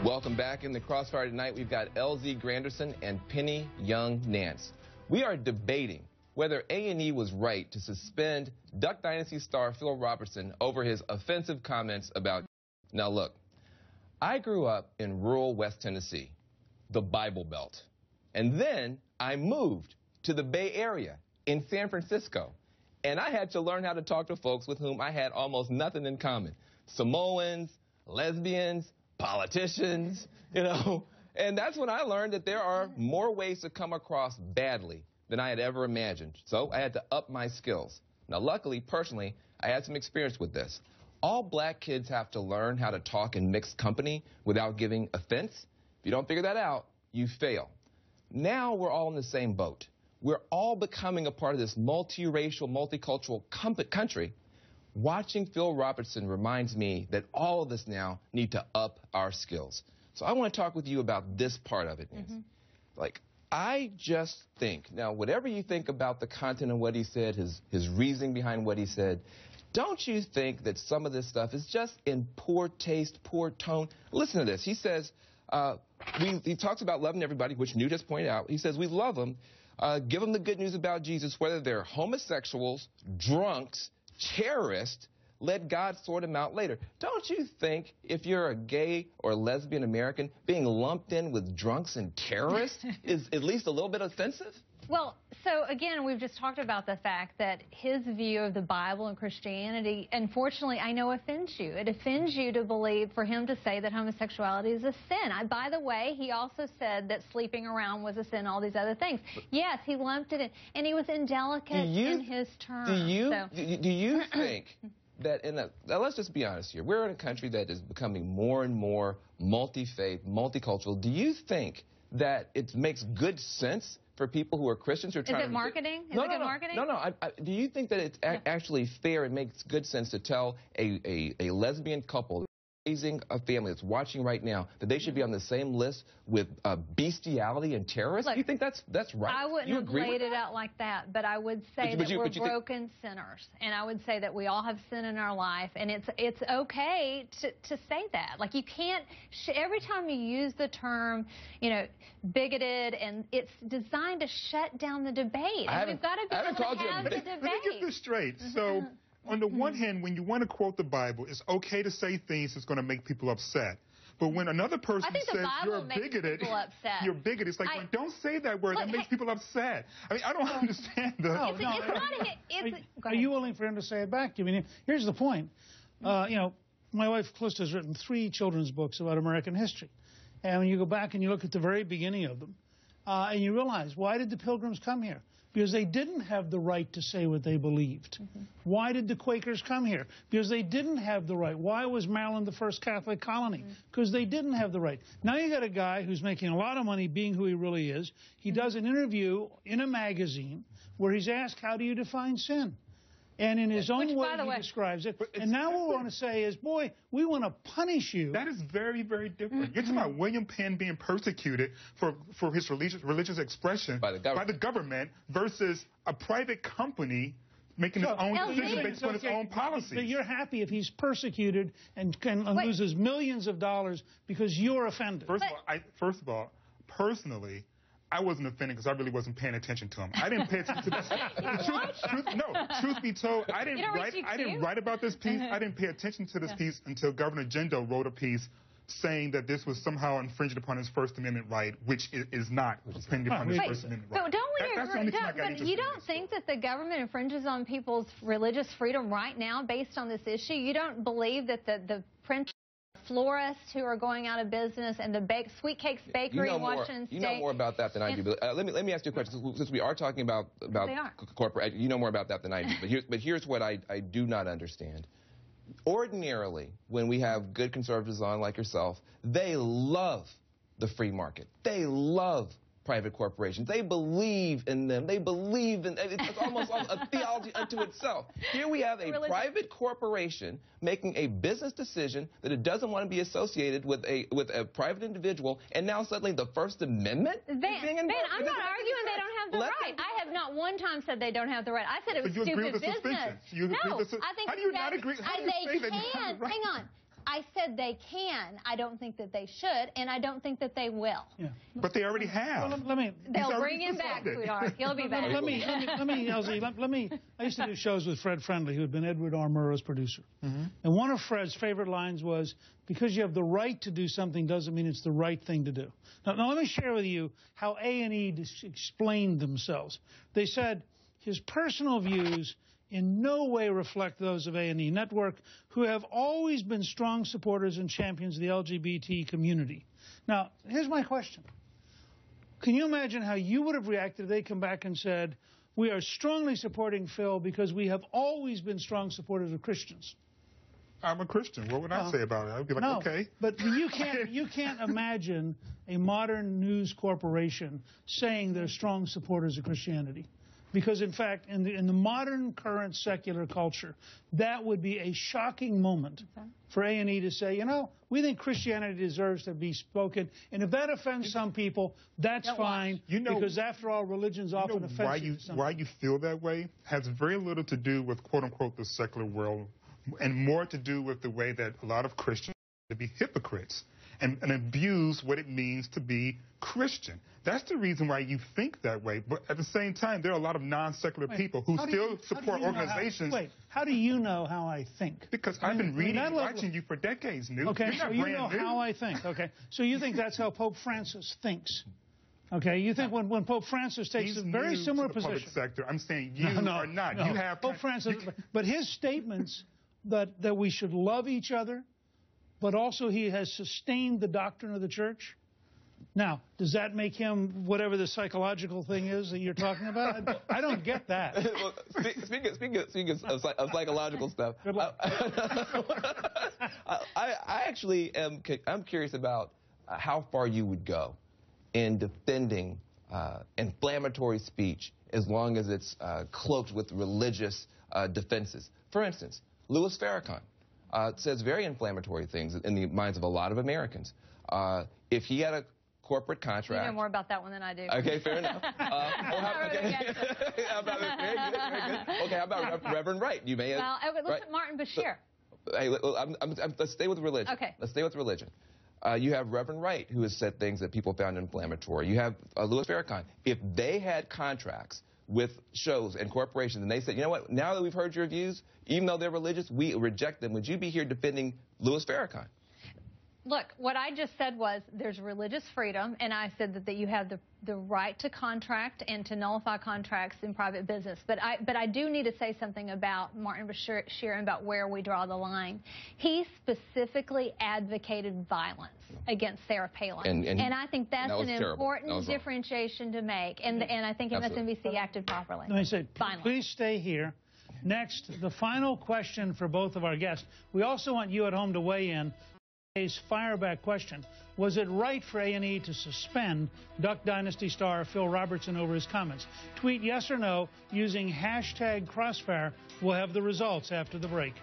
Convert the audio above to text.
Welcome back. In the crossfire tonight, we've got LZ Granderson and Penny Young Nance. We are debating whether A&E was right to suspend Duck Dynasty star Phil Robertson over his offensive comments about... Now look, I grew up in rural West Tennessee, the Bible Belt. And then I moved to the Bay Area in San Francisco. And I had to learn how to talk to folks with whom I had almost nothing in common. Samoans, lesbians, politicians, you know. And that's when I learned that there are more ways to come across badly than I had ever imagined. So I had to up my skills. Now, luckily, personally, I had some experience with this. All black kids have to learn how to talk in mixed company without giving offense. If you don't figure that out, you fail. Now we're all in the same boat. We're all becoming a part of this multiracial, multicultural country. Watching Phil Robertson reminds me that all of us now need to up our skills. So I want to talk with you about this part of it, Nance. Like, I just think, now, whatever you think about the content of what he said, his reasoning behind what he said, don't you think that some of this stuff is just in poor taste, poor tone? Listen to this. He says, he talks about loving everybody, which Newt just pointed out. He says, we love them. Give them the good news about Jesus, whether they're homosexuals, drunks, terrorists, let God sort them out later. Don't you think if you're a gay or lesbian American, being lumped in with drunks and terrorists is at least a little bit offensive? Well, so again, we've just talked about the fact that his view of the Bible and Christianity, unfortunately, I know offends you. It offends you to believe, for him to say that homosexuality is a sin. By the way, he also said that sleeping around was a sin, all these other things. Yes, he lumped it in, and he was indelicate in his terms. Do you think that now let's just be honest here. We're in a country that is becoming more and more multi-faith, multicultural. Do you think that it makes good sense for people who are Christians who are trying to... Is it marketing? Is it good marketing? No. Do you think that it's actually fair and makes good sense to tell a lesbian couple raising a family that's watching right now that they should be on the same list with bestiality and terrorists? Look, do you think that's right? I wouldn't have laid it out like that, but I would say that we're broken sinners, and I would say that we all have sin in our life, and it's okay to say that. Like, you can't, every time you use the term, you know, bigoted, and it's designed to shut down the debate. And we've got to be able to have the debate. Let me get this straight. So, on the one hand, when you want to quote the Bible, it's okay to say things that's going to make people upset. But when another person says you're bigoted, you're bigoted, it's like, well, don't say that word. That makes people upset. I mean, I don't understand the... Are you willing for him to say it back to you? I mean, here's the point. You know, my wife, Calista, has written 3 children's books about American history. And when you go back and you look at the very beginning of them, and you realize, why did the Pilgrims come here? Because they didn't have the right to say what they believed. Why did the Quakers come here? Because they didn't have the right. Why was Maryland the first Catholic colony? Because they didn't have the right. Now you got a guy who's making a lot of money being who he really is. He does an interview in a magazine where he's asked, how do you define sin? And in his own way, he describes it. And now what we want to say is, boy, we want to punish you. That is very, very different. You're talking about William Penn being persecuted for his religious expression by the government versus a private company making its own decisions based on its own policies. But you're happy if he's persecuted and loses millions of dollars because you're offended. First of all, personally, I wasn't offended because I really wasn't paying attention to him. I didn't pay attention to this. Truth be told, I didn't write about this piece. I didn't pay attention to this piece until Governor Jindal wrote a piece saying that this was somehow infringed upon his First Amendment right, which is not infringed upon his First Amendment right. But you don't think that the government infringes on people's religious freedom right now based on this issue? You don't believe that the printers, florists who are going out of business, and the Sweet Cakes Bakery in Washington State. You know more about that than I do. But let me ask you a question. Since we are talking about corporate, you know more about that than I do. But here's what I do not understand. Ordinarily, when we have good conservatives on like yourself, they love the free market. They love private corporations. They believe in them. They believe in it's almost a theology unto itself. Here we have a private corporation making a business decision that it doesn't want to be associated with a private individual, and now suddenly the First Amendment is being invoked. I'm not arguing they don't have the right. I have not one time said they don't have the right. I said it was stupid business. No, I think how do you not agree? they can. Hang on. I said they can. I don't think that they should, and I don't think that they will. Yeah. But they already have. Well, they'll bring him back, sweetheart. He'll be back. Let me, LZ, I used to do shows with Fred Friendly, who had been Edward R. Murrow's producer. And one of Fred's favorite lines was, because you have the right to do something doesn't mean it's the right thing to do. Now let me share with you how A&E explained themselves. They said his personal views in no way reflect those of A&E Network, who have always been strong supporters and champions of the LGBT community. Now, here's my question. Can you imagine how you would have reacted if they come back and said, we are strongly supporting Phil because we have always been strong supporters of Christians? I'm a Christian. What would I say about it? I'd be like, okay. But you can't imagine a modern news corporation saying they're strong supporters of Christianity. Because, in fact, in the modern current secular culture, that would be a shocking moment for A&E to say, you know, we think Christianity deserves to be spoken. And if that offends some people, that's fine. Because, after all, religion's often offensive. Why you feel that way has very little to do with, quote, unquote, the secular world, and more to do with the way that a lot of Christians are to be hypocrites and abuse what it means to be Christian. That's the reason why you think that way. But at the same time, there are a lot of non-secular people who still support organizations. How do you know how I think? Because I've been reading and watching you for decades, Newt. Okay, so you know how I think. Okay, so you think that's how Pope Francis thinks. Okay, you think when Pope Francis takes a very similar position. Public sector. I'm saying you are not. No. You have Pope Francis, but his statements that we should love each other, but also he has sustained the doctrine of the church. Now, does that make him whatever the psychological thing is that you're talking about? I don't get that. Well, speaking of psychological stuff, good luck. I actually I'm curious about how far you would go in defending inflammatory speech as long as it's cloaked with religious defenses. For instance, Louis Farrakhan says very inflammatory things in the minds of a lot of Americans. If he had a corporate contract. You know more about that one than I do. Okay, fair enough. Okay, how about Reverend Wright? You may have. Well, look at Martin Bashir. Hey, let's stay with religion. Okay. Let's stay with religion. You have Reverend Wright, who has said things that people found inflammatory. You have Louis Farrakhan. If they had contracts with shows and corporations, and they said, you know what, now that we've heard your views, even though they're religious, we reject them, would you be here defending Louis Farrakhan? Look, what I just said was there's religious freedom, and I said that you have the right to contract and to nullify contracts in private business. But I do need to say something about Martin Bashir and about where we draw the line. He specifically advocated violence against Sarah Palin. And I think that's an important differentiation to make. And I think MSNBC acted properly. Let me say, please stay here. Next, the final question for both of our guests. We also want you at home to weigh in. Fireback question. Was it right for A&E to suspend Duck Dynasty star Phil Robertson over his comments? Tweet yes or no using #Crossfire. We'll have the results after the break.